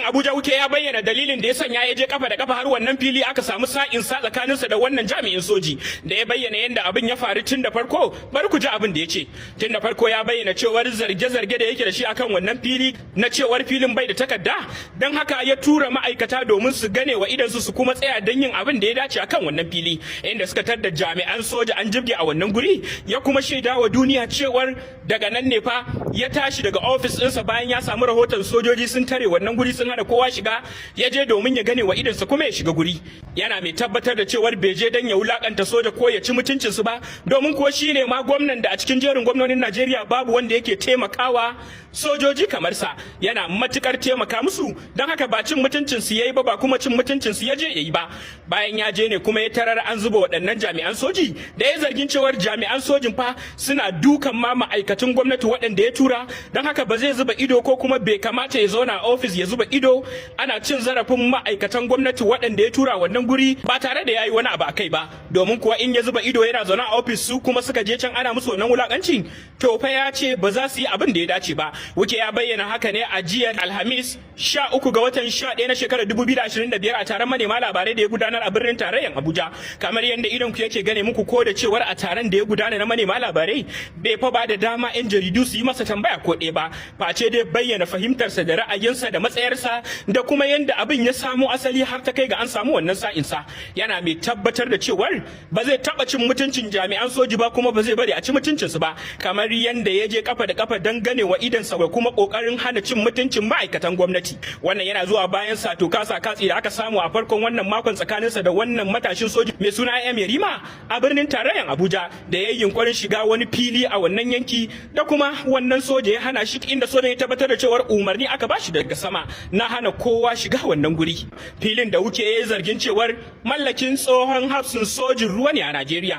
Abuja Wike ya bayyana dalilin da ya sanya ya je kafa da kafa har wannan fili aka samu sa'in sa tsakaninsa da wannan jami'in soji da ya bayyana yadda abin ya faru tun da farko. Bari ku ji abin da ya ce. Tun da farko ya bayyana cewar zarge-zarge da yake da shi akan wannan fili na cewar filin bai da takarda, don haka ya tura ma'aikata domin su gane wa idansu su kuma tsaya don yin abin da ya dace akan wannan fili, inda suka tar da jami'an soja an jibge a wannan guri. Ya kuma shaida wa duniya cewar daga nan ne fa ya tashi daga ofis ɗinsa bayan ya samu rahoton sojoji sun tare wannan guri sun hada kowa shiga, ya je domin ya gane wa idansa kuma ya shiga guri. Yana mai tabbatar da cewar bai je don ya wulakanta soja ko ya ci mutuncinsu ba, domin kuwa shine ma gwamnan da a cikin jerin gwamnonin Najeriya babu wanda yake taimakawa sojoji kamar sa. Yana matukar taimaka musu, don haka ba cin mutuncinsu yayi ba kuma cin mutuncinsu ya je yayi ba. Bayan ya je ne kuma ya tarar an zuba waɗannan jami'an soji da ya zargin cewar jami'an sojin fa suna dukan ma ma'aikatan gwamnati waɗanda ya tura, don haka ba zai zuba ido ko kuma bai kamata ya zauna a ofis ya zuba ido ana cin zarafin ma'aikatan gwamnati waɗanda ya tura wannan guri ba tare da yayi wani abu a kai ba. Domin kuwa in ya zuba ido yana zaune a ofis su kuma suka je can ana musu wannan wulakanci, to fa ya ce ba za su yi abin da ya dace ba. Wike ya bayyana haka ne a jiya Alhamis 13 ga watan 11 na shekarar 2025 a taron manema labarai da ya gudanar a birnin tarayyar Abuja. Kamar yadda idon ku yake gane muku ko da cewar a taron da ya gudana na manema labarai bai fa ba da dama 'yan jaridu su yi masa tambaya ko ɗaya ba, face dai bayyana fahimtarsa da ra'ayinsa da matsayarsa da kuma yadda abin ya samo asali har ta kai ga an samu wannan sa'insa. Yana mai tabbatar da cewar ba zai taɓa cin mutuncin jami'an soji ba kuma ba zai bari a ci mutuncinsu ba, kamar yadda ya je kafa da kafa don gane wa idansa da kuma kokarin hana cin mutuncin ma'aikatan gwamnati. Wannan yana zuwa bayan sato kasa katsi da aka samu a farkon wannan makon tsakaninsa da wannan matashin soji mai suna Yarima a birnin tarayyar Abuja da ya yi yunkurin shiga wani fili a wannan yanki da kuma wannan soja ya hana shi, inda sojan ya tabbatar da cewar umarni aka bashi daga sama na hana kowa shiga wannan guri. Filin da Wike ya yi zargin cewar mallakin tsohon hafsin sojin ruwa ne a Najeriya.